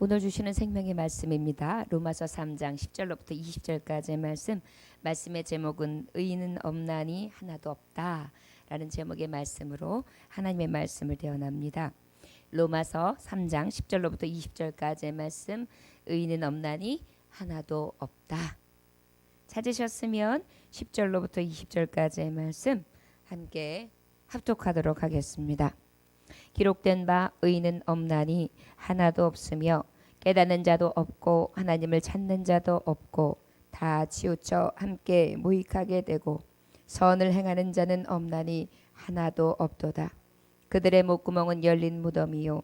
오늘 주시는 생명의 말씀입니다. 로마서 3장 10절로부터 20절까지의 말씀의 제목은 의인은 없나니 하나도 없다 라는 제목의 말씀으로 하나님의 말씀을 대언합니다. 로마서 3장 10절로부터 20절까지의 말씀, 의인은 없나니 하나도 없다. 찾으셨으면 10절로부터 20절까지의 말씀 함께 합독하도록 하겠습니다. 기록된 바 의인은 없나니 하나도 없으며 깨닫는 자도 없고 하나님을 찾는 자도 없고 다 치우쳐 함께 무익하게 되고 선을 행하는 자는 없나니 하나도 없도다. 그들의 목구멍은 열린 무덤이요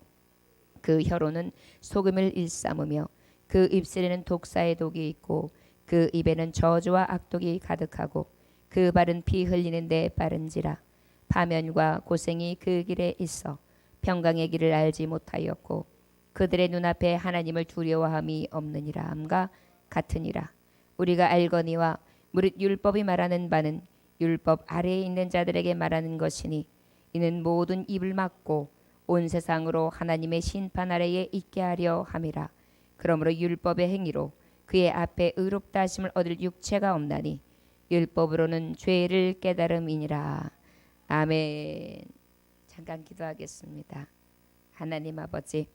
그 혀로는 소금을 일삼으며 그 입술에는 독사의 독이 있고 그 입에는 저주와 악독이 가득하고 그 발은 피 흘리는 데 빠른지라. 파면과 고생이 그 길에 있어 평강의 길을 알지 못하였고 그들의 눈앞에 하나님을 두려워함이 없느니라 함과 같으니라. 우리가 알거니와 무릇 율법이 말하는 바는 율법 아래에 있는 자들에게 말하는 것이니 이는 모든 입을 막고 온 세상으로 하나님의 심판 아래에 있게 하려 함이라. 그러므로 율법의 행위로 그의 앞에 의롭다 하심을 얻을 육체가 없나니 율법으로는 죄를 깨달음이니라. 아멘. 잠깐 기도하겠습니다. 하나님 아버지,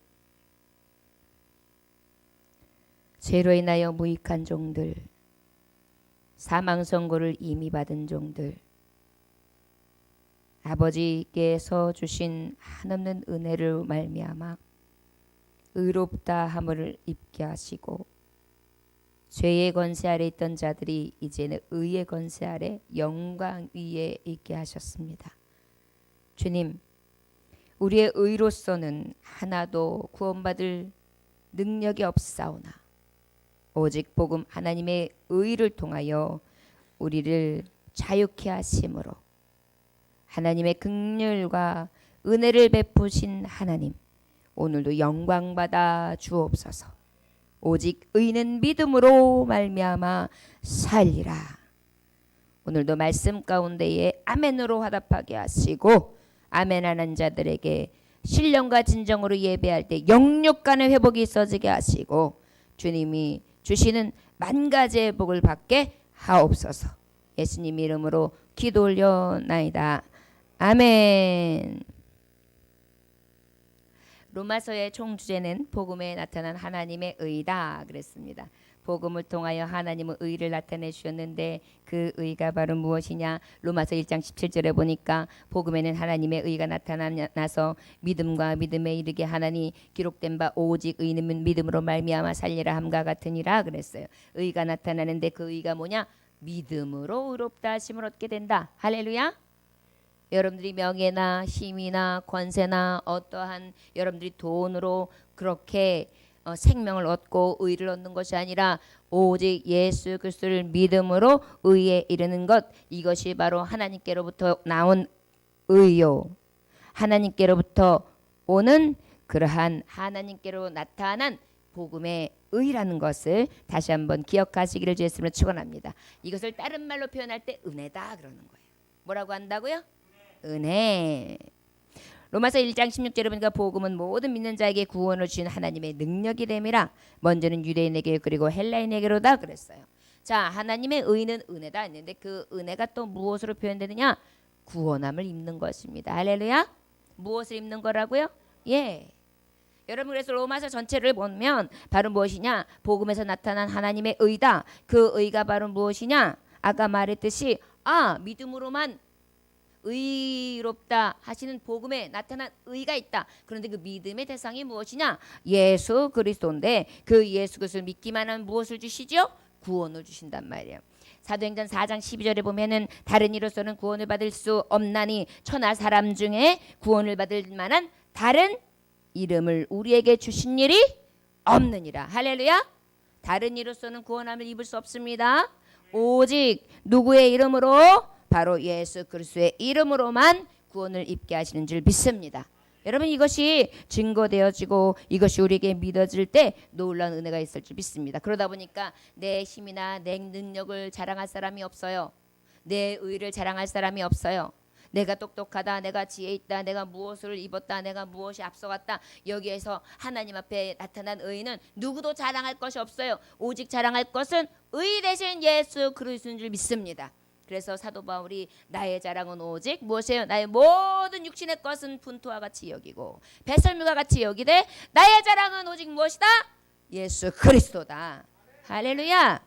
죄로 인하여 무익한 종들, 사망 선고를 이미 받은 종들, 아버지께서 주신 한없는 은혜를 말미암아 의롭다 함을 입게 하시고 죄의 권세 아래 있던 자들이 이제는 의의 권세 아래 영광 위에 있게 하셨습니다. 주님, 우리의 의로서는 하나도 구원받을 능력이 없사오나 오직 복음 하나님의 의를 통하여 우리를 자유케 하심으로 하나님의 긍휼과 은혜를 베푸신 하나님, 오늘도 영광받아 주옵소서. 오직 의인은 믿음으로 말미암아 살리라. 오늘도 말씀 가운데에 아멘으로 화답하게 하시고 아멘하는 자들에게 신령과 진정으로 예배할 때 영육간의 회복이 있어지게 하시고 주님이 주시는 만 가지의 복을 받게 하옵소서. 예수님 이름으로 기도 올려나이다. 아멘. 로마서의 총 주제는 복음에 나타난 하나님의 의다 그랬습니다. 복음을 통하여 하나님의 의를 나타내 주셨는데 그 의가 바로 무엇이냐? 로마서 1장 17절에 보니까 복음에는 하나님의 의가 나타나서 믿음과 믿음에 이르게 하나니 기록된 바 오직 의인은 믿음으로 말미암아 살리라 함과 같으니라 그랬어요. 의가 나타나는데 그 의가 뭐냐? 믿음으로 의롭다 하심을 얻게 된다. 할렐루야. 여러분들이 명예나 힘이나 권세나 어떠한 여러분들이 돈으로 그렇게 생명을 얻고 의를 얻는 것이 아니라 오직 예수 그리스도를 믿음으로 의에 이르는 것, 이것이 바로 하나님께로부터 나온 의요, 하나님께로부터 오는 그러한 하나님께로 나타난 복음의 의라는 것을 다시 한번 기억하시기를 주 예수님으로 축원합니다. 이것을 다른 말로 표현할 때 은혜다 그러는 거예요. 뭐라고 한다고요? 은혜. 로마서 1장 16절에 보니까 복음은 모든 믿는 자에게 구원을 주신 하나님의 능력이 됨이라. 먼저는 유대인에게 그리고 헬라인에게로다 그랬어요. 자, 하나님의 의는 은혜다 했는데 그 은혜가 또 무엇으로 표현되느냐? 구원함을 입는 것입니다. 할렐루야. 무엇을 입는 거라고요? 예. 여러분, 그래서 로마서 전체를 보면 바로 무엇이냐? 복음에서 나타난 하나님의 의다. 그 의가 바로 무엇이냐? 아까 말했듯이 믿음으로만 의롭다 하시는 복음에 나타난 의가 있다. 그런데 그 믿음의 대상이 무엇이냐? 예수 그리스도인데 그 예수 그리스도를 믿기만 하면 무엇을 주시죠? 구원을 주신단 말이에요. 사도행전 4장 12절에 보면은 다른 이로서는 구원을 받을 수 없나니 천하 사람 중에 구원을 받을 만한 다른 이름을 우리에게 주신 일이 없느니라. 할렐루야. 다른 이로서는 구원함을 입을 수 없습니다. 오직 누구의 이름으로? 바로 예수 그리스도의 이름으로만 구원을 입게 하시는 줄 믿습니다. 여러분, 이것이 증거되어지고 이것이 우리에게 믿어질 때 놀라운 은혜가 있을 줄 믿습니다. 그러다 보니까 내 힘이나 내 능력을 자랑할 사람이 없어요. 내 의를 자랑할 사람이 없어요. 내가 똑똑하다, 내가 지혜 있다, 내가 무엇을 입었다, 내가 무엇이 앞서갔다. 여기에서 하나님 앞에 나타난 의인은 누구도 자랑할 것이 없어요. 오직 자랑할 것은 의 대신 예수 그리스도인 줄 믿습니다. 그래서 사도 바울이 나의 자랑은 오직 무엇이에요? 나의 모든 육신의 것은 분토와 같이 여기고 배설물과 같이 여기되 나의 자랑은 오직 무엇이다? 예수 그리스도다. 할렐루야.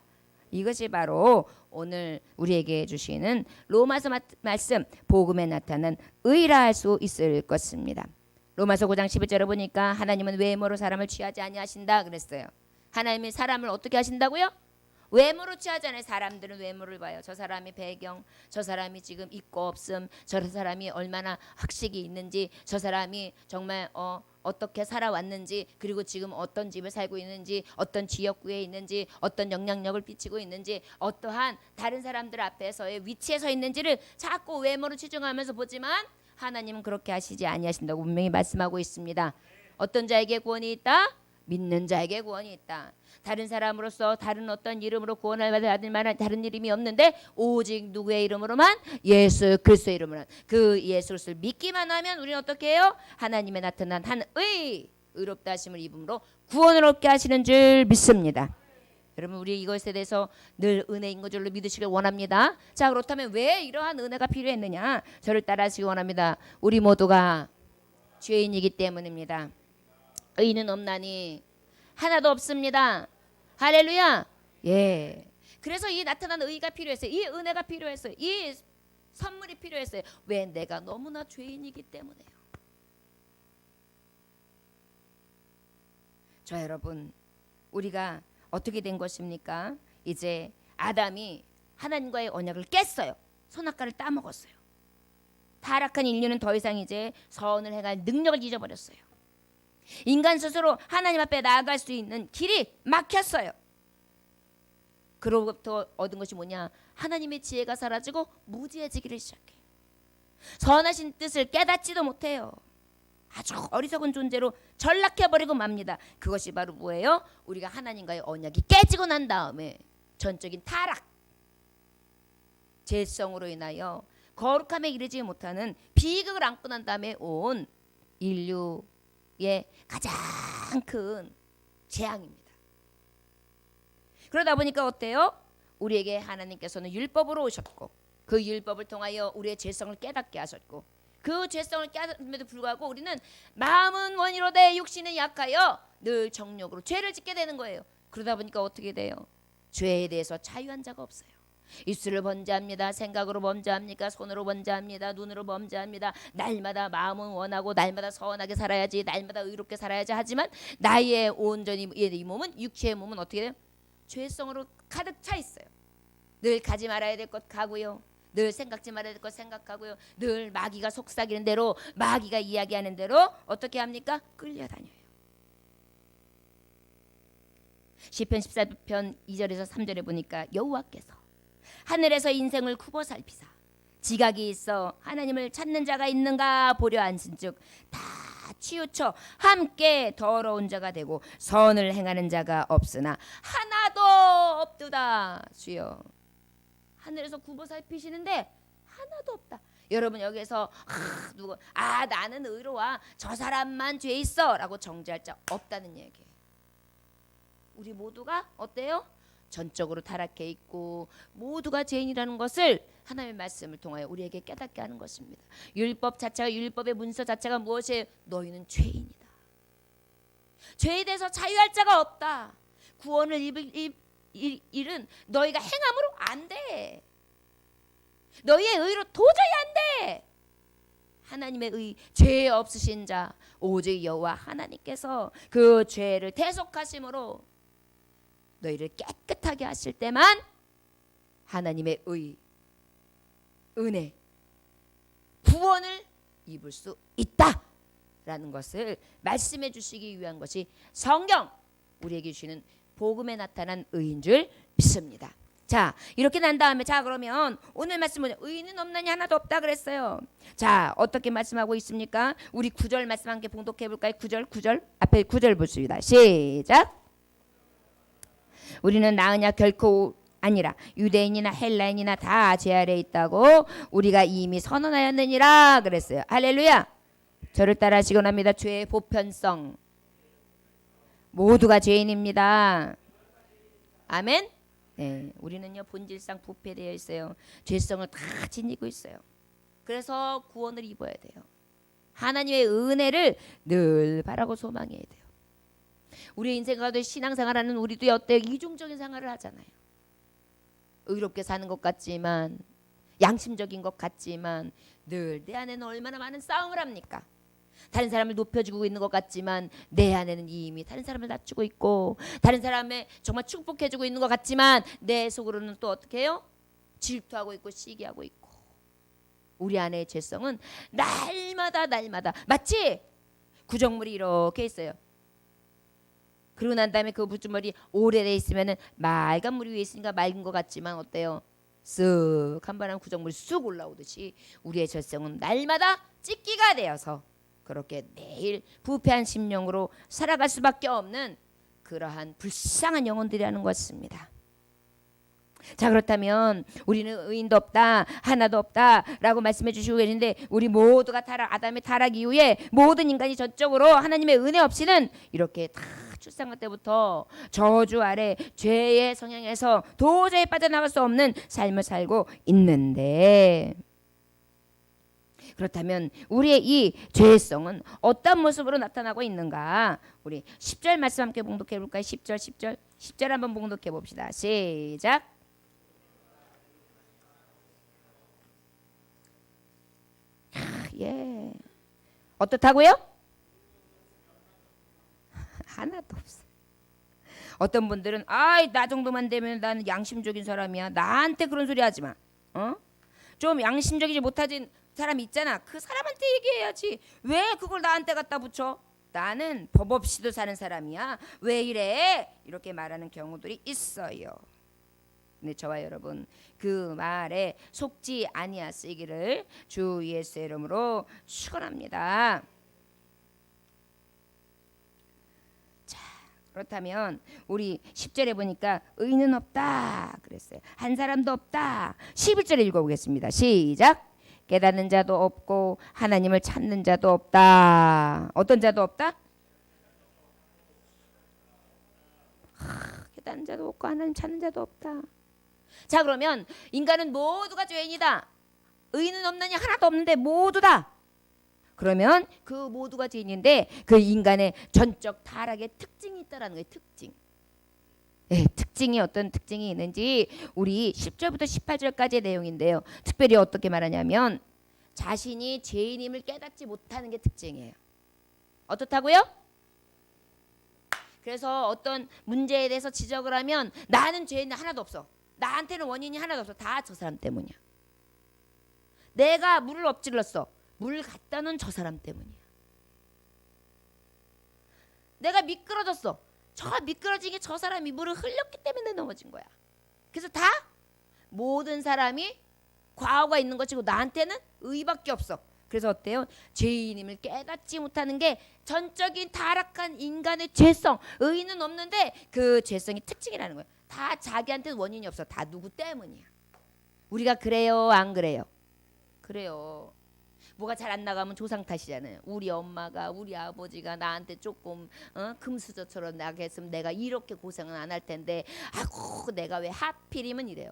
이것이 바로 오늘 우리에게 주시는 로마서 말씀 복음에 나타난 의라 할 수 있을 것입니다. 로마서 9장 11절을 보니까 하나님은 외모로 사람을 취하지 아니하신다 그랬어요. 하나님이 사람을 어떻게 하신다고요? 외모로 취하잖아요. 사람들은 외모를 봐요. 저 사람의 배경, 저 사람이 지금 있고 없음, 저 사람이 얼마나 학식이 있는지, 저 사람이 정말 어떻게 살아왔는지, 그리고 지금 어떤 집에 살고 있는지, 어떤 지역구에 있는지, 어떤 영향력을 끼치고 있는지, 어떠한 다른 사람들 앞에서의 위치에 서 있는지를 자꾸 외모로 치중하면서 보지만 하나님은 그렇게 하시지 아니하신다고 분명히 말씀하고 있습니다. 어떤 자에게 구원이 있다? 믿는 자에게 구원이 있다. 다른 사람으로서 다른 어떤 이름으로 구원을 받을 만한 다른 이름이 없는데 오직 누구의 이름으로만? 예수 그리스도의 이름으로만. 그 예수 그리스도를 믿기만 하면 우리는 어떻게 해요? 하나님의 나타난 한 의롭다 하심을 입음으로 구원을 얻게 하시는 줄 믿습니다. 여러분 우리 이것에 대해서 늘 은혜인 것으로 믿으시길 원합니다. 자, 그렇다면 왜 이러한 은혜가 필요했느냐? 저를 따라하시기 원합니다. 우리 모두가 죄인이기 때문입니다. 의인은 없나니 하나도 없습니다. 할렐루야. 예. 그래서 이 나타난 의가 필요했어요. 이 은혜가 필요했어요. 이 선물이 필요했어요. 왜? 내가 너무나 죄인이기 때문에요. 저 여러분, 우리가 어떻게 된 것입니까? 이제 아담이 하나님과의 언약을 깼어요. 선악과를 따먹었어요. 타락한 인류는 더 이상 이제 선을 행할 능력을 잊어버렸어요. 인간 스스로 하나님 앞에 나아갈 수 있는 길이 막혔어요. 그로부터 얻은 것이 뭐냐? 하나님의 지혜가 사라지고 무지해지기를 시작해요. 선하신 뜻을 깨닫지도 못해요. 아주 어리석은 존재로 전락해버리고 맙니다. 그것이 바로 뭐예요? 우리가 하나님과의 언약이 깨지고 난 다음에 전적인 타락, 죄성으로 인하여 거룩함에 이르지 못하는 비극을 안고 난 다음에 온 인류의 가장 큰 재앙입니다. 그러다 보니까 어때요? 우리에게 하나님께서는 율법으로 오셨고 그 율법을 통하여 우리의 죄성을 깨닫게 하셨고 그 죄성을 깨닫음에도 불구하고 우리는 마음은 원이로되 육신은 약하여 늘 정욕으로 죄를 짓게 되는 거예요. 그러다 보니까 어떻게 돼요? 죄에 대해서 자유한 자가 없어요. 입술을 범죄합니다. 생각으로 범죄합니까? 손으로 범죄합니다. 눈으로 범죄합니다. 날마다 마음은 원하고 날마다 선하게 살아야지, 날마다 의롭게 살아야지 하지만 나의 온전히 이 몸은, 육체의 몸은 어떻게 돼요? 죄성으로 가득 차 있어요. 늘 가지 말아야 될 것 가고요, 늘 생각지 말아야 될 것 생각하고요, 늘 마귀가 속삭이는 대로, 마귀가 이야기하는 대로 어떻게 합니까? 끌려다녀요. 시편 14편 2절에서 3절에 보니까 여호와께서 하늘에서 인생을 굽어 살피사 지각이 있어 하나님을 찾는 자가 있는가 보려 앉은즉 다 치우쳐 함께 더러운 자가 되고 선을 행하는 자가 없으나 하나도 없도다. 주여, 하늘에서 굽어 살피시는데 하나도 없다. 여러분 여기에서 누구 나는 의로와 저 사람만 죄 있어라고 정죄할 자 없다는 얘기예요. 우리 모두가 어때요? 전적으로 타락해 있고 모두가 죄인이라는 것을 하나님의 말씀을 통하여 우리에게 깨닫게 하는 것입니다. 율법 자체가, 율법의 문서 자체가 무엇이에요? 너희는 죄인이다. 죄에 대해서 자유할 자가 없다. 구원을 입을 일은 너희가 행함으로 안 돼. 너희의 의로 도저히 안 돼. 하나님의 의, 죄 없으신 자 오직 여호와 하나님께서 그 죄를 대속하심으로 너희를 깨끗하게 하실 때만 하나님의 의, 은혜, 구원을 입을 수 있다라는 것을 말씀해 주시기 위한 것이 성경, 우리에게 주시는 복음에 나타난 의인 줄 믿습니다. 자, 이렇게 난 다음에 자 그러면 오늘 말씀은 의인은 없나니 하나도 없다 그랬어요. 자, 어떻게 말씀하고 있습니까? 우리 9절 말씀 함께 봉독해 볼까요? 9절 앞에 9절 보십니다. 시작. 우리는 나으냐 결코 아니라 유대인이나 헬라인이나 다 죄 아래 있다고 우리가 이미 선언하였느니라 그랬어요. 할렐루야. 저를 따라 시건합니다. 죄의 보편성. 모두가 죄인입니다. 아멘. 네, 우리는요 본질상 부패되어 있어요. 죄성을 다 지니고 있어요. 그래서 구원을 입어야 돼요. 하나님의 은혜를 늘 바라고 소망해야 돼요. 우리의 인생 가운데 신앙생활하는 우리도 어때요? 이중적인 생활을 하잖아요. 의롭게 사는 것 같지만, 양심적인 것 같지만 늘 내 안에는 얼마나 많은 싸움을 합니까? 다른 사람을 높여주고 있는 것 같지만 내 안에는 이미 다른 사람을 낮추고 있고, 다른 사람의 정말 축복해주고 있는 것 같지만 내 속으로는 또 어떻게 해요? 질투하고 있고 시기하고 있고. 우리 안의 죄성은 날마다 마치 구정물이 이렇게 있어요. 그러고 난 다음에 그 구정물이 오래돼 있으면은 맑은 물 위에 있으니까 맑은 것 같지만 어때요? 쓱 한 번한 구정물이 쑥 올라오듯이 우리의 죄성은 날마다 찢기가 되어서 그렇게 매일 부패한 심령으로 살아갈 수밖에 없는 그러한 불쌍한 영혼들이라는 것입니다. 자, 그렇다면 우리는 의인도 없다, 하나도 없다라고 말씀해 주시고 계신데, 우리 모두가 아담의 타락 이후에 모든 인간이 전적으로 하나님의 은혜 없이는 이렇게 다 출생할 때부터 저주 아래 죄의 성향에서 도저히 빠져나갈 수 없는 삶을 살고 있는데, 그렇다면 우리의 이 죄성은 어떤 모습으로 나타나고 있는가? 우리 10절 말씀 함께 봉독해 볼까요? 10절 한번 봉독해 봅시다. 시작. 예. 어떻다고요? 하나도 없어. 어떤 분들은 아이 나 정도만 되면 나는 양심적인 사람이야. 나한테 그런 소리 하지 마. 좀 양심적이지 못하진 사람 있잖아. 그 사람한테 얘기해야지. 왜 그걸 나한테 갖다 붙여? 나는 법 없이도 사는 사람이야. 왜 이래? 이렇게 말하는 경우들이 있어요. 네, 저와 여러분 그 말에 속지 아니하시기를 주 예수의 이름으로 축원합니다. 자, 그렇다면 우리 10절에 보니까 의인은 없다 그랬어요. 한 사람도 없다. 11절에 읽어보겠습니다. 시작. 깨닫는 자도 없고 하나님을 찾는 자도 없다. 어떤 자도 없다? 깨닫는 자도 없고 하나님 찾는 자도 없다. 자, 그러면 인간은 모두가 죄인이다. 의인은 없느니 하나도 없는데 모두다. 그러면 그 모두가 죄인인데 그 인간의 전적 타락의 특징이 있다라는 거예요. 특징. 네, 특징이 어떤 특징이 있는지 우리 10절부터 18절까지의 내용인데요. 특별히 어떻게 말하냐면 자신이 죄인임을 깨닫지 못하는 게 특징이에요. 어떻다고요? 그래서 어떤 문제에 대해서 지적을 하면 나는 죄인 하나도 없어. 나한테는 원인이 하나도 없어. 다 저 사람 때문이야. 내가 물을 엎질렀어. 물 갖다 놓은 저 사람 때문이야. 내가 미끄러졌어. 저 미끄러진 게 저 사람이 물을 흘렸기 때문에 넘어진 거야. 그래서 다 모든 사람이 과오가 있는 것이고 나한테는 의밖에 없어. 그래서 어때요? 죄인임을 깨닫지 못하는 게 전적인 타락한 인간의 죄성. 의인은 없는데 그 죄성이 특징이라는 거예요. 다 자기한테는 원인이 없어. 다 누구 때문이야. 우리가 그래요? 안 그래요? 그래요. 뭐가 잘 안 나가면 조상 탓이잖아요. 우리 엄마가 우리 아버지가 나한테 조금 금수저처럼 나게 했으면 내가 이렇게 고생은 안 할 텐데 아고 내가 왜 하필이면 이래요.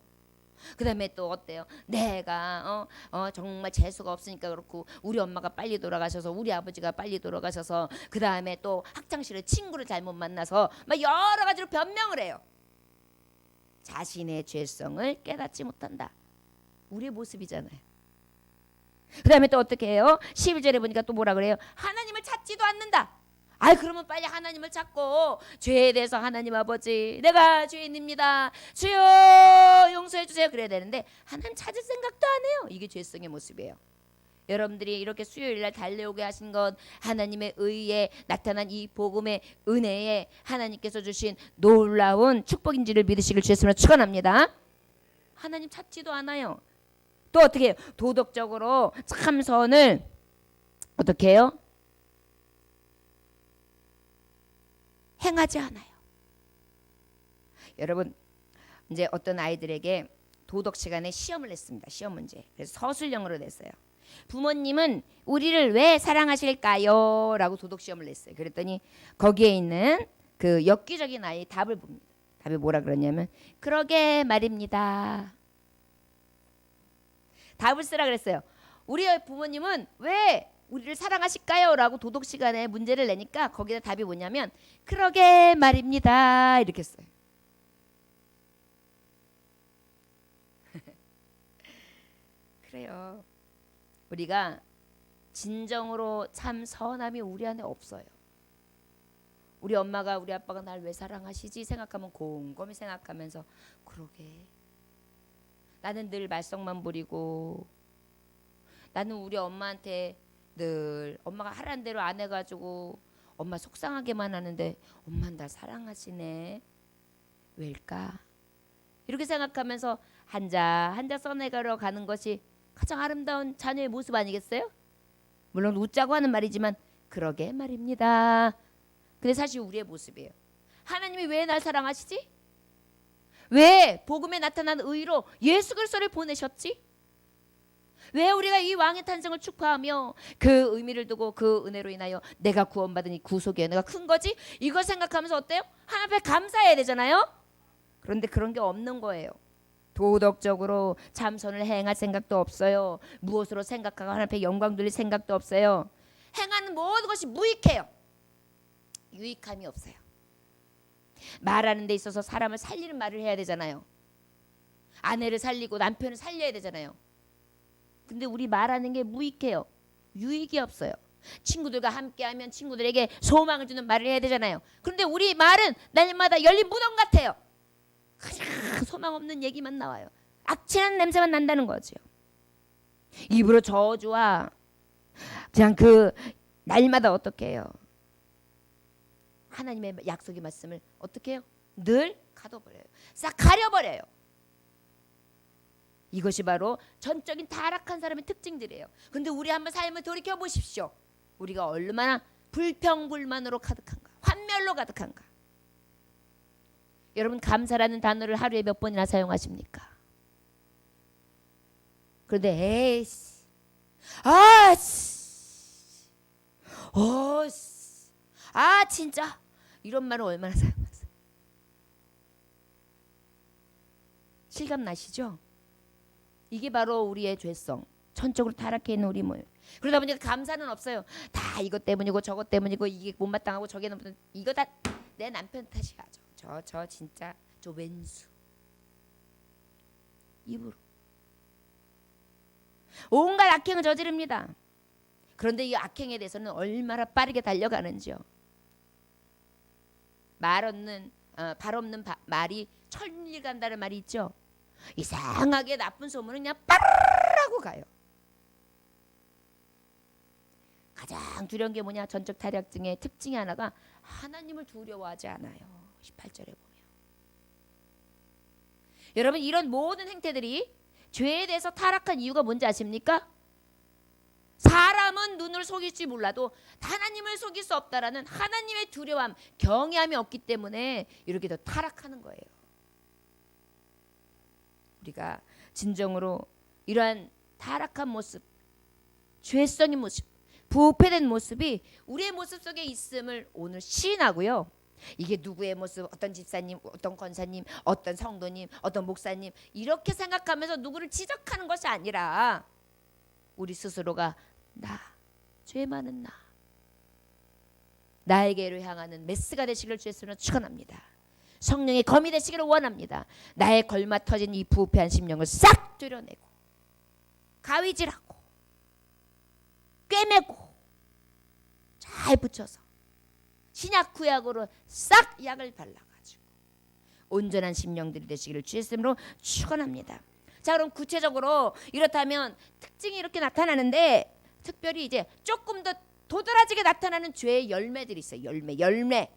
그 다음에 또 어때요? 내가 정말 재수가 없으니까 그렇고 우리 엄마가 빨리 돌아가셔서 우리 아버지가 빨리 돌아가셔서 그 다음에 또 학창시절에 친구를 잘못 만나서 막 여러 가지로 변명을 해요. 자신의 죄성을 깨닫지 못한다. 우리의 모습이잖아요. 그 다음에 또 어떻게 해요? 11절에 보니까 또 뭐라 그래요? 하나님을 찾지도 않는다. 아이 그러면 빨리 하나님을 찾고 죄에 대해서 하나님 아버지 내가 죄인입니다. 주여 용서해 주세요. 그래야 되는데 하나님 찾을 생각도 안 해요. 이게 죄성의 모습이에요. 여러분들이 이렇게 수요일날 달려오게 하신 것 하나님의 의에 나타난 이 복음의 은혜에 하나님께서 주신 놀라운 축복인지를 믿으시길 주였으면 축원합니다. 하나님 찾지도 않아요. 또 어떻게 해요? 도덕적으로 참선을 어떻게 해요? 행하지 않아요. 여러분 이제 어떤 아이들에게 도덕 시간에 시험을 냈습니다. 시험 문제. 그래서 서술형으로 냈어요. 부모님은 우리를 왜 사랑하실까요? 라고 도덕 시험을 냈어요. 그랬더니 거기에 있는 그 엽기적인 아이 답을 봅니다. 답이 뭐라 그러냐면 그러게 말입니다. 답을 쓰라 그랬어요. 우리 부모님은 왜 우리를 사랑하실까요? 라고 도덕 시간에 문제를 내니까 거기다 답이 뭐냐면 그러게 말입니다. 이렇게 써요. 그래요. 우리가 진정으로 참 선함이 우리 안에 없어요. 우리 엄마가 우리 아빠가 날 왜 사랑하시지 생각하면 곰곰이 생각하면서 그러게 나는 늘 말썽만 부리고 나는 우리 엄마한테 늘 엄마가 하라는 대로 안 해가지고 엄마 속상하게만 하는데 엄마는 날 사랑하시네. 왜일까? 이렇게 생각하면서 한자 써내가러 가는 것이 가장 아름다운 자녀의 모습 아니겠어요? 물론 웃자고 하는 말이지만 그러게 말입니다. 근데 사실 우리의 모습이에요. 하나님이 왜 날 사랑하시지? 왜 복음에 나타난 의로 예수 그리스도를 보내셨지? 왜 우리가 이 왕의 탄생을 축하하며 그 의미를 두고 그 은혜로 인하여 내가 구원받은 이 구속의 은혜가 큰 거지? 이걸 생각하면서 어때요? 하나님 앞에 감사해야 되잖아요. 그런데 그런 게 없는 거예요. 도덕적으로 참선을 행할 생각도 없어요. 무엇으로 생각하고 하나님 앞에 영광 돌릴 생각도 없어요. 행하는 모든 것이 무익해요. 유익함이 없어요. 말하는 데 있어서 사람을 살리는 말을 해야 되잖아요. 아내를 살리고 남편을 살려야 되잖아요. 근데 우리 말하는 게 무익해요. 유익이 없어요. 친구들과 함께하면 친구들에게 소망을 주는 말을 해야 되잖아요. 그런데 우리 말은 날마다 열린 무덤 같아요. 그냥 소망 없는 얘기만 나와요. 악취난 냄새만 난다는 거죠. 입으로 저주와 그냥 그 날마다 어떻게 해요? 하나님의 약속의 말씀을 어떻게 해요? 늘 가둬버려요. 싹 가려버려요. 이것이 바로 전적인 타락한 사람의 특징들이에요. 근데 우리 한번 삶을 돌이켜 보십시오. 우리가 얼마나 불평불만으로 가득한가, 환멸로 가득한가. 여러분 감사라는 단어를 하루에 몇 번이나 사용하십니까? 그런데 에이씨, 아씨, 어씨, 아 진짜 이런 말을 얼마나 사용하세요? 실감 나시죠? 이게 바로 우리의 죄성, 전적으로 타락해 있는 우리 모습. 그러다 보니까 감사는 없어요. 다 이것 때문이고 저것 때문이고 이게 못마땅하고 저게 이거 다 내 남편 탓이야. 저 진짜 저 왼수. 입으로 온갖 악행을 저지릅니다. 그런데 이 악행에 대해서는 얼마나 빠르게 달려가는지요. 발 없는 말이 천리 간다는 말이 있죠. 이상하게 나쁜 소문은 그냥 빠르르라고 가요. 가장 두려운 게 뭐냐? 전적 타락증의 특징이 하나가 하나님을 두려워하지 않아요. 18절에 보면 여러분 이런 모든 행태들이 죄에 대해서 타락한 이유가 뭔지 아십니까? 사람은 눈을 속일지 몰라도 하나님을 속일 수 없다라는 하나님의 두려움, 경외함이 없기 때문에 이렇게 더 타락하는 거예요. 우리가 진정으로 이러한 타락한 모습, 죄성의 모습, 부패된 모습이 우리의 모습 속에 있음을 오늘 시인하고요. 이게 누구의 모습, 어떤 집사님, 어떤 권사님, 어떤 성도님, 어떤 목사님 이렇게 생각하면서 누구를 지적하는 것이 아니라 우리 스스로가 나, 죄 많은 나에게로 향하는 메스가 되시기를 주의 이름으로 축원합니다. 성령의 검이 되시기를 원합니다. 나의 걸마 터진 이 부패한 심령을 싹 뚫어내고 가위질하고 꿰매고 잘 붙여서 신약 구약으로 싹 약을 발라가지고 온전한 심령들이 되시기를 주의 이름으로 축원합니다. 자 그럼 구체적으로 이렇다면 특징이 이렇게 나타나는데 특별히 이제 조금 더 도드라지게 나타나는 죄의 열매들이 있어요. 열매.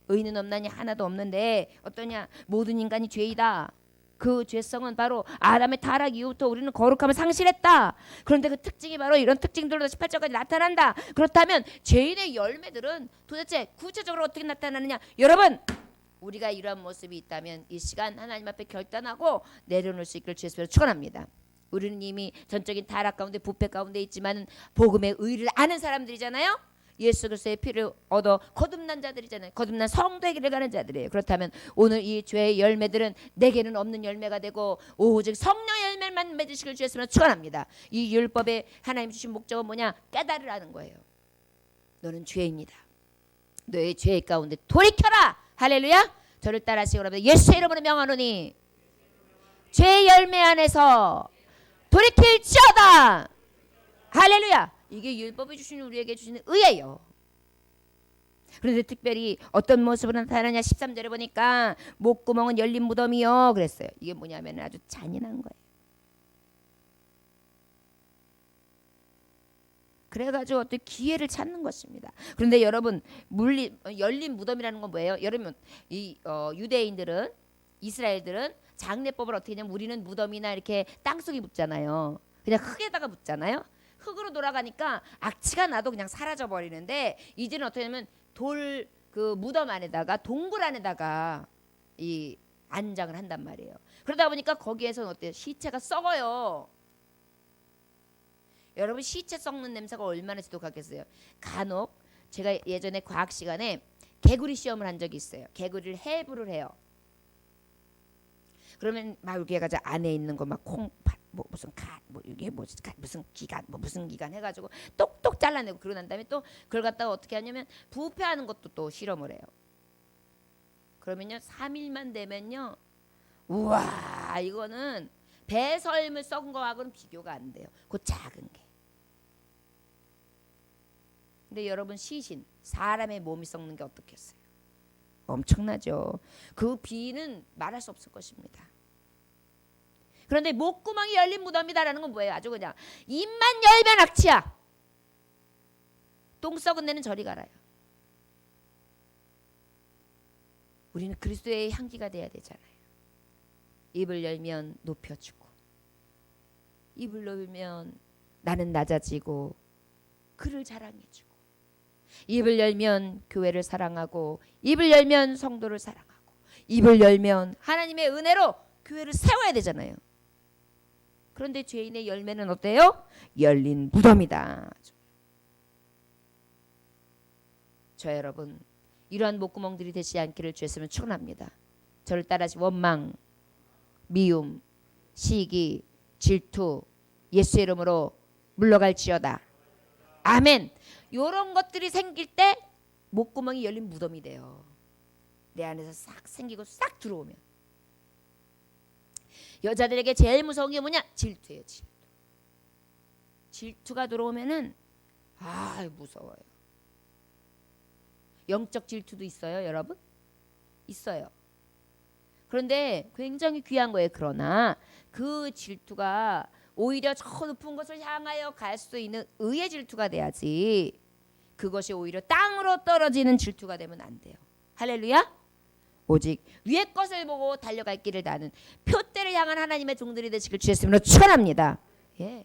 의인은 없나니 하나도 없는데 어떠냐? 모든 인간이 죄이다. 그 죄성은 바로 아담의 타락 이후부터 우리는 거룩함을 상실했다. 그런데 그 특징이 바로 이런 특징들로 18절까지 나타난다. 그렇다면 죄인의 열매들은 도대체 구체적으로 어떻게 나타나느냐? 여러분 우리가 이러한 모습이 있다면 이 시간 하나님 앞에 결단하고 내려놓을 수 있기를 주의 이름으로 축원합니다. 우리는 이미 전적인 타락 가운데 부패 가운데 있지만 복음의 의를 아는 사람들이잖아요. 예수 그리스도의 피를 얻어 거듭난 자들이잖아요. 거듭난 성도에게 가는 자들이에요. 그렇다면 오늘 이 죄의 열매들은 내게는 없는 열매가 되고 오직 성령 열매만 맺으시길 주였으면 축원합니다. 이 율법에 하나님 주신 목적은 뭐냐? 깨달으라는 거예요. 너는 죄인이다. 너의 죄 가운데 돌이켜라. 할렐루야. 저를 따라하시기 바랍니다. 예수의 이름으로 명하노니 죄의 열매 안에서 돌이킬지어다. 할렐루야. 이게 율법이 주신 우리에게 주시는 의예요. 그런데 특별히 어떤 모습으로 나타나냐 13절에 보니까 목구멍은 열린 무덤이요 그랬어요. 이게 뭐냐면 아주 잔인한 거예요. 그래가지고 어떤 기회를 찾는 것입니다. 그런데 여러분 열린 무덤이라는 건 뭐예요? 여러분 이 유대인들은 이스라엘들은 장례법을 어떻게 하냐면 우리는 무덤이나 이렇게 땅속에 묻잖아요. 그냥 흙에다가 묻잖아요. 흙으로 돌아가니까 악취가 나도 그냥 사라져 버리는데 이제는 어떻게 하냐면 돌 그 무덤 안에다가 동굴 안에다가 이 안장을 한단 말이에요. 그러다 보니까 거기에서는 어때요? 시체가 썩어요. 여러분 시체 썩는 냄새가 얼마나 지독하겠어요. 간혹 제가 예전에 과학 시간에 개구리 시험을 한 적이 있어요. 개구리를 해부를 해요. 그러면 막 이렇게 해가지고 안에 있는 거 막 콩팥 뭐 무슨 갓뭐 이게 뭐지 무슨 기관 뭐 무슨 기관 해가지고 똑똑 잘라내고 그러고 난 다음에 또 그걸 갖다가 어떻게 하냐면 부패하는 것도 또 실험을 해요. 그러면요 3일만 되면요 우와 이거는 배설물 썩은 거하고는 비교가 안 돼요. 그 작은 게. 근데 여러분 시신 사람의 몸이 썩는 게 어떻겠어요? 엄청나죠. 그 비는 말할 수 없을 것입니다. 그런데 목구멍이 열린 무덤이다라는 건 뭐예요? 아주 그냥 입만 열면 악취야. 똥 썩은 데는 저리 가라요. 우리는 그리스도의 향기가 돼야 되잖아요. 입을 열면 높여주고 입을 열면 나는 낮아지고 그를 자랑해주고 입을 열면 교회를 사랑하고 입을 열면 성도를 사랑하고 입을 열면 하나님의 은혜로 교회를 세워야 되잖아요. 그런데 죄인의 열매는 어때요? 열린 무덤이다. 저 여러분 이러한 목구멍들이 되지 않기를 주였으면 축원합니다. 저를 따라하시 원망 미움, 시기, 질투 예수의 이름으로 물러갈지어다. 아멘. 이런 것들이 생길 때 목구멍이 열린 무덤이 돼요. 내 안에서 싹 생기고 싹 들어오면. 여자들에게 제일 무서운 게 뭐냐? 질투예요. 질투. 질투가 들어오면은 무서워요. 영적 질투도 있어요, 여러분? 있어요. 그런데 굉장히 귀한 거예요. 그러나 그 질투가 오히려 저 높은 것을 향하여 갈 수 있는 의의 질투가 돼야지 그것이 오히려 땅으로 떨어지는 질투가 되면 안 돼요. 할렐루야. 오직 위의 것을 보고 달려갈 길을 다는 표대를 향한 하나님의 종들이 되시길 주였으므로 축원합니다. 예.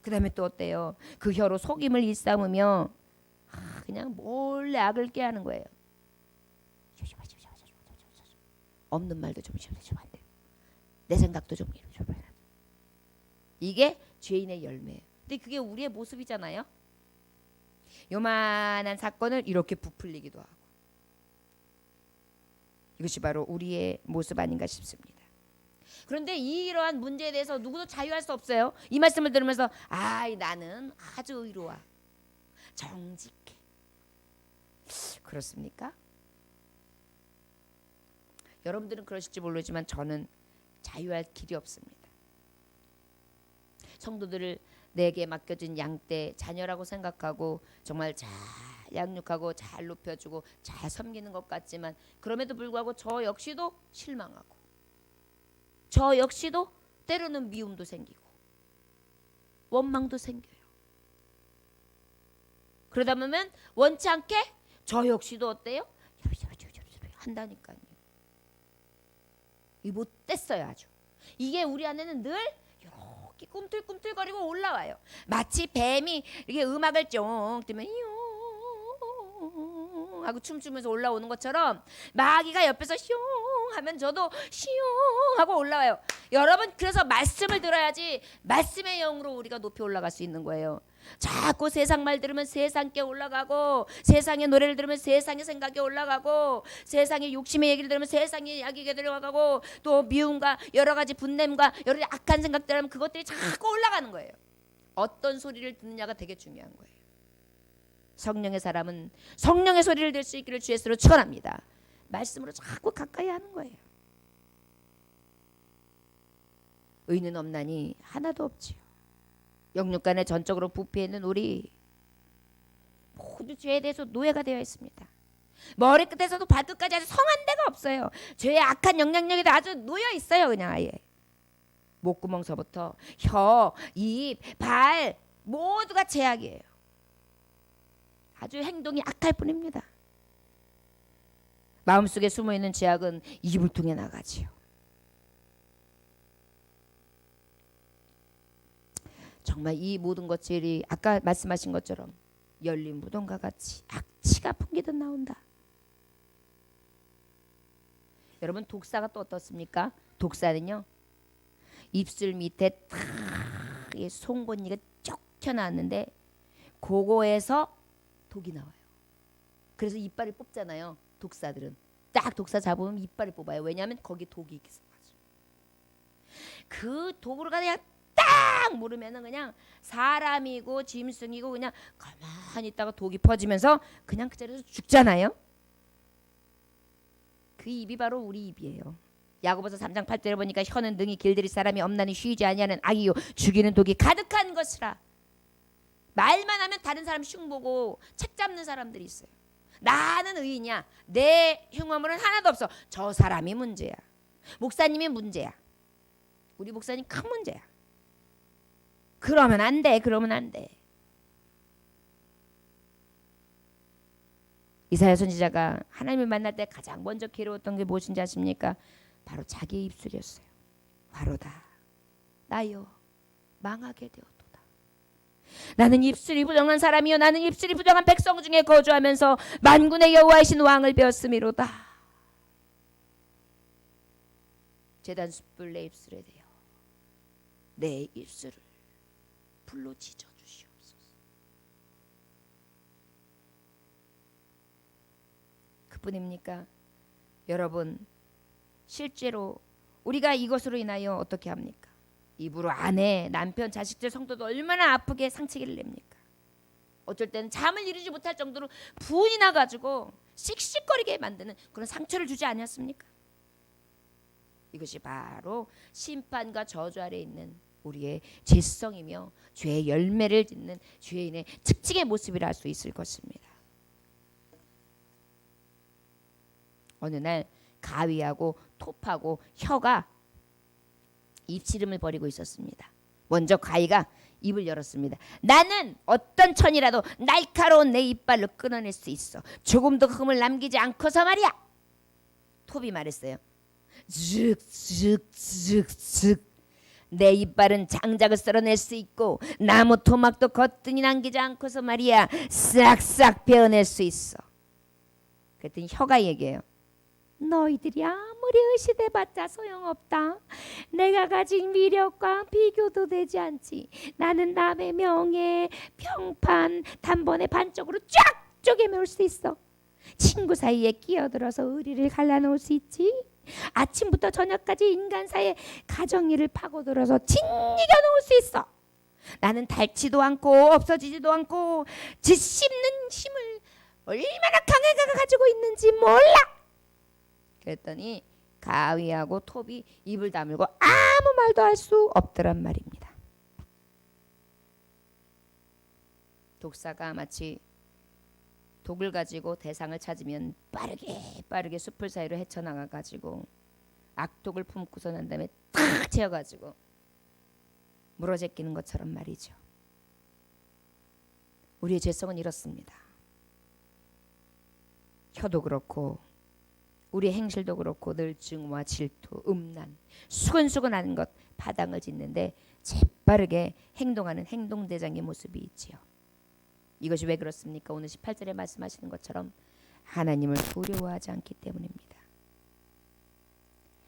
그 다음에 또 어때요? 그 혀로 속임을 일삼으며 그냥 몰래 악을 꾀하는 거예요. 없는 말도 좀 안 돼요. 내 생각도 좀 이게 죄인의 열매예요. 근데 그게 우리의 모습이잖아요. 요만한 사건을 이렇게 부풀리기도 하고 이것이 바로 우리의 모습 아닌가 싶습니다. 그런데 이러한 문제에 대해서 누구도 자유할 수 없어요. 이 말씀을 들으면서 나는 아주 의로워 정직해. 그렇습니까? 여러분들은 그러실지 모르지만 저는 자유할 길이 없습니다. 성도들을 내게 맡겨진 양떼 자녀라고 생각하고 정말 잘 양육하고 잘 높여주고 잘 섬기는 것 같지만 그럼에도 불구하고 저 역시도 실망하고 저 역시도 때로는 미움도 생기고 원망도 생겨요. 그러다 보면 원치 않게 저 역시도 어때요? 한다니까요. 이 못됐어요 아주. 이게 우리 안에는 늘 이렇게 꿈틀꿈틀거리고 올라와요. 마치 뱀이 이렇게 음악을 쫑 뜨면 하고 춤추면서 올라오는 것처럼 마귀가 옆에서 슝 하면 저도 슝 하고 올라와요. 여러분, 그래서 말씀을 들어야지 말씀의 영으로 우리가 높이 올라갈 수 있는 거예요. 자꾸 세상 말 들으면 세상께 올라가고, 세상의 노래를 들으면 세상의 생각에 올라가고, 세상의 욕심의 얘기를 들으면 세상의 이야기가 들어가고, 또 미움과 여러 가지 분냄과 여러 가지 악한 생각들 하면 그것들이 자꾸 올라가는 거예요. 어떤 소리를 듣느냐가 되게 중요한 거예요. 성령의 사람은 성령의 소리를 들 수 있기를 주 예수로 축원합니다. 말씀으로 자꾸 가까이 하는 거예요. 의는 없나니 하나도 없지요. 영육간에 전적으로 부패해 있는 우리 모두 죄에 대해서 노예가 되어 있습니다. 머리끝에서도 발끝까지 아주 성한 데가 없어요. 죄의 악한 영향력에 아주 놓여 있어요. 그냥 아예 목구멍서부터 혀, 입, 발 모두가 죄악이에요. 아주 행동이 악할 뿐입니다. 마음속에 숨어있는 죄악은 입을 통해 나가지요. 정말 이 모든 것들이 아까 말씀하신 것처럼 열린 무덤과 같이 악취가 풍기듯 나온다. 여러분, 독사가 또 어떻습니까? 독사는요, 입술 밑에 탁 송곳니가 쭉 튀어나왔는데 그거에서 독이 나와요. 그래서 이빨을 뽑잖아요. 독사들은 딱 독사 잡으면 이빨을 뽑아요. 왜냐하면 거기 독이 있어가지고. 그 독으로 그냥 딱 물으면은 그냥 사람이고 짐승이고 그냥 가만히 있다가 독이 퍼지면서 그냥 그 자리에서 죽잖아요. 그 입이 바로 우리 입이에요. 야고보서 3장 8절에 보니까 혀는 능히 길들일 사람이 없나니 쉬지 아니하는 악이요 죽이는 독이 가득한 것이라. 말만 하면 다른 사람 흉보고 책 잡는 사람들이 있어요. 나는 의인이야. 내 흉어물은 하나도 없어. 저 사람이 문제야. 목사님이 문제야. 우리 목사님 큰 문제야. 그러면 안 돼. 그러면 안 돼. 이사야 선지자가 하나님을 만날 때 가장 먼저 괴로웠던 게 무엇인지 아십니까? 바로 자기의 입술이었어요. 화로다. 나여 망하게 되었도다. 나는 입술이 부정한 사람이요 나는 입술이 부정한 백성 중에 거주하면서 만군의 여호와이신 왕을 배웠음이로다. 제단 숯불 내 입술에 대어 내 입술을 불로 지져 주시옵소서. 그뿐입니까? 여러분, 실제로 우리가 이것으로 인하여 어떻게 합니까? 입으로 아내, 남편, 자식들, 성도도 얼마나 아프게 상처를 냅니까? 어쩔 때는 잠을 이루지 못할 정도로 분이 나가지고 씩씩거리게 만드는 그런 상처를 주지 않았습니까? 이것이 바로 심판과 저주 아래 있는 우리의 죄성이며 죄의 열매를 짓는 죄인의 특징의 모습이라 할 수 있을 것입니다. 어느 날 가위하고 톱하고 혀가 입씨름을 벌이고 있었습니다. 먼저 가위가 입을 열었습니다. 나는 어떤 천이라도 날카로운 내 이빨로 끊어낼 수 있어. 조금도 흠을 남기지 않고서 말이야. 톱이 말했어요. 쓱쓱쓱쓱 내 이빨은 장작을 썰어낼 수 있고 나무 토막도 거뜬히 남기지 않고서 말이야 싹싹 베어낼 수 있어. 그랬더니 혀가 얘기해요. 너희들이 아무리 의시대봤자 소용없다. 내가 가진 위력과 비교도 되지 않지. 나는 남의 명예, 평판, 단번에 반쪽으로 쫙 쪼개놓을 수 있어. 친구 사이에 끼어들어서 의리를 갈라놓을 수 있지. 아침부터 저녁까지 인간 사이에 가정일을 파고들어서 짓이겨 놓을 수 있어. 나는 닳지도 않고 없어지지도 않고 짓씹는 힘을 얼마나 강하게 가지고 있는지 몰라. 그랬더니 가위하고 톱이 입을 다물고 아무 말도 할 수 없더란 말입니다. 독사가 마치 독을 가지고 대상을 찾으면 빠르게 숲을 사이로 헤쳐나가 가지고 악독을 품고서 난 다음에 탁 채워가지고 물어제끼는 것처럼 말이죠. 우리의 죄성은 이렇습니다. 혀도 그렇고 우리의 행실도 그렇고 늘 증오와 질투, 음란, 수근수근하는 것 바닥을 짓는데 재빠르게 행동하는 행동대장의 모습이 있지요. 이것이 왜 그렇습니까? 오늘 18절에 말씀하시는 것처럼 하나님을 두려워하지 않기 때문입니다.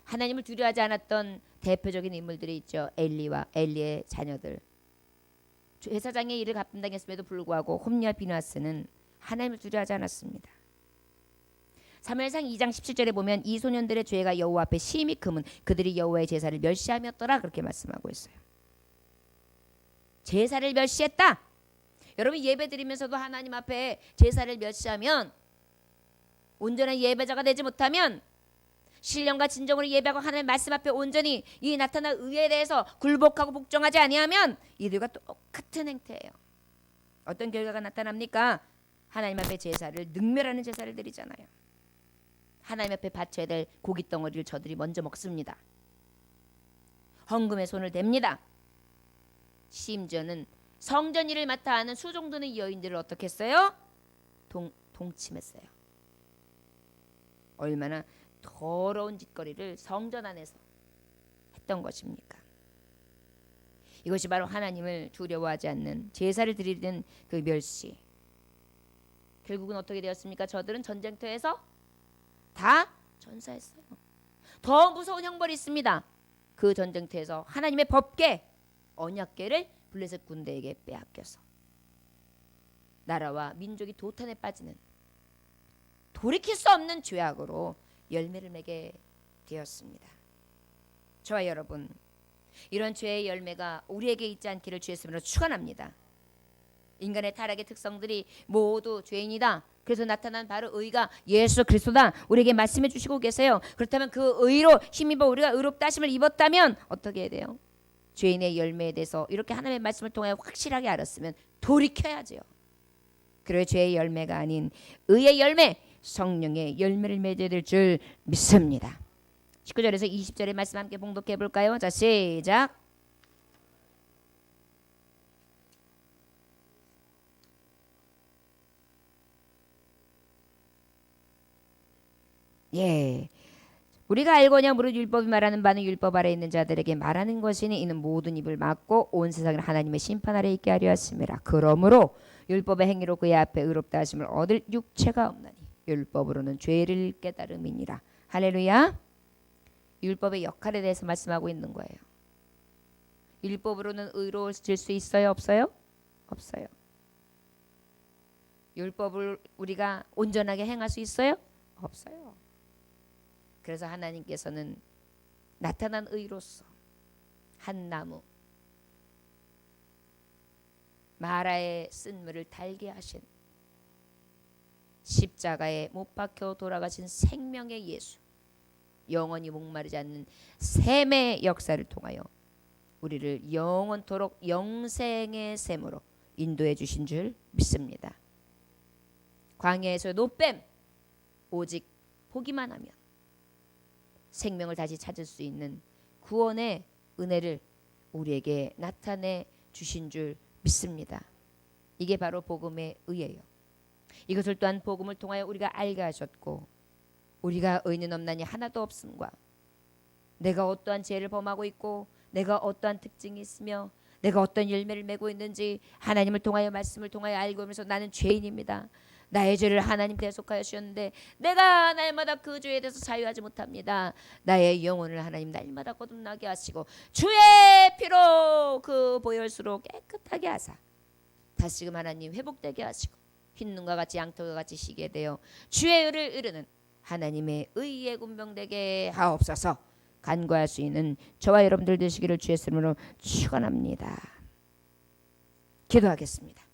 하나님을 두려워하지 않았던 대표적인 인물들이 있죠. 엘리와 엘리의 자녀들. 제사장의 일을 감당했음에도 불구하고 홈리와 비나스는 하나님을 두려워하지 않았습니다. 사무엘상 2장 17절에 보면 이 소년들의 죄가 여호와 앞에 심히 크면 그들이 여호와의 제사를 멸시하였더라 그렇게 말씀하고 있어요. 제사를 멸시했다. 여러분 예배 드리면서도 하나님 앞에 제사를 멸시하면, 온전한 예배자가 되지 못하면, 신령과 진정으로 예배하고 하나님의 말씀 앞에 온전히 이 나타난 의에 대해서 굴복하고 복종하지 아니하면 이들과 똑같은 행태예요. 어떤 결과가 나타납니까? 하나님 앞에 제사를 능멸하는 제사를 드리잖아요. 하나님 앞에 바쳐야 될 고기 덩어리를 저들이 먼저 먹습니다. 헌금에 손을 댑니다. 심지어는 성전 일을 맡아 하는 수종 드는 여인들을 어떻게 했어요? 동침했어요. 얼마나 더러운 짓거리를 성전 안에서 했던 것입니까? 이것이 바로 하나님을 두려워하지 않는, 제사를 드리는 그 멸시. 결국은 어떻게 되었습니까? 저들은 전쟁터에서 다 전사했어요. 더 무서운 형벌이 있습니다. 그 전쟁터에서 하나님의 법궤, 언약궤를 블레셋 군대에게 빼앗겨서 나라와 민족이 도탄에 빠지는, 돌이킬 수 없는 죄악으로 열매를 맺게 되었습니다. 저와 여러분, 이런 죄의 열매가 우리에게 있지 않기를 주의 이름으로 축원합니다. 인간의 타락의 특성들이 모두 죄인이다. 그래서 나타난 바로 의가 예수 그리스도다. 우리에게 말씀해 주시고 계세요. 그렇다면 그 의로 힘입어 우리가 의롭다 하심을 입었다면 어떻게 해야 돼요? 죄인의 열매에 대해서 이렇게 하나님의 말씀을 통해 확실하게 알았으면 돌이켜야죠. 그리고 죄의 열매가 아닌 의의 열매, 성령의 열매를 맺어야 될 줄 믿습니다. 19절에서 20절의 말씀 함께 봉독해 볼까요? 자, 시작. 예, 우리가 알거냐 무릇 율법이 말하는 바는 율법 아래 있는 자들에게 말하는 것이니 이는 모든 입을 막고 온 세상을 하나님의 심판 아래 있게 하려 하심이라. 그러므로 율법의 행위로 그의 앞에 의롭다 하심을 얻을 육체가 없나니 율법으로는 죄를 깨달음이니라. 할렐루야. 율법의 역할에 대해서 말씀하고 있는 거예요. 율법으로는 의로워질 수 있어요? 없어요? 없어요. 율법을 우리가 온전하게 행할 수 있어요? 없어요. 그래서 하나님께서는 나타난 의로서 한 나무 마라의 쓴물을 달게 하신, 십자가에 못 박혀 돌아가신 생명의 예수, 영원히 목마르지 않는 샘의 역사를 통하여 우리를 영원토록 영생의 샘으로 인도해 주신 줄 믿습니다. 광야에서 노뱀, 오직 보기만 하면 생명을 다시 찾을 수 있는 구원의 은혜를 우리에게 나타내 주신 줄 믿습니다. 이게 바로 복음의 의예요. 이것을 또한 복음을 통하여 우리가 알게 하셨고, 우리가 의는 없나니 하나도 없음과, 내가 어떠한 죄를 범하고 있고 내가 어떠한 특징이 있으며 내가 어떤 열매를 맺고 있는지 하나님을 통하여, 말씀을 통하여 알고 오면서 나는 죄인입니다. 나의 죄를 하나님 대속하여 주셨는데 내가 날마다 그 죄에 대해서 자유하지 못합니다. 나의 영혼을 하나님 날마다 거듭나게 하시고 주의 피로 그 보혈수로 깨끗하게 하사 다시금 하나님 회복되게 하시고 흰눈과 같이 양털과 같이 시게 되어 주의 의를 이루는 하나님의 의의 군병되게 하옵소서. 간구할 수 있는 저와 여러분들 되시기를 주의 이름으로 축원합니다. 기도하겠습니다.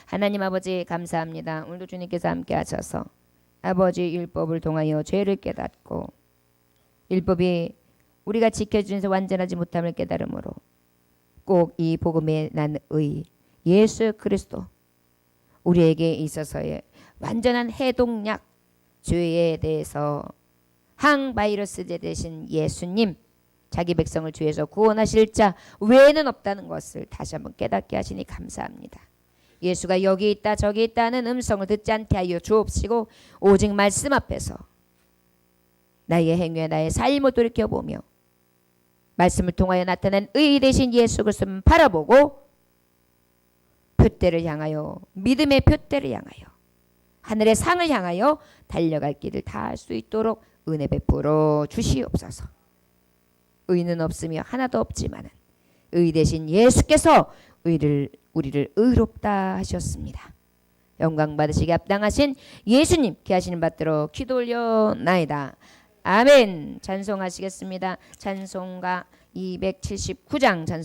하나님 아버지 감사합니다. 오늘도 주님께서 함께 하셔서 아버지 율법을 통하여 죄를 깨닫고 율법이 우리가 지켜주면서 완전하지 못함을 깨달음으로 꼭 이 복음에 난 의 예수 그리스도 우리에게 있어서의 완전한 해독약, 죄에 대해서 항바이러스제 되신 예수님, 자기 백성을 죄에서 구원하실 자 외에는 없다는 것을 다시 한번 깨닫게 하시니 감사합니다. 예수가 여기 있다 저기 있다는 음성을 듣지 않게 하여 주옵시고 오직 말씀 앞에서 나의 행위와 나의 삶을 돌이켜보며 말씀을 통하여 나타난 의 되신 예수 그리스도를 바라보고 표대를 향하여, 믿음의 표대를 향하여 하늘의 상을 향하여 달려갈 길을 다 할 수 있도록 은혜 베풀어 주시옵소서. 의는 없으며 하나도 없지만은 의 대신 예수께서 우리를 의롭다 하셨습니다. 영광 받으시기 합당하신 예수님 귀하시는 받들어 기도 올려나이다. 아멘. 찬송하시겠습니다. 찬송가 279장 찬송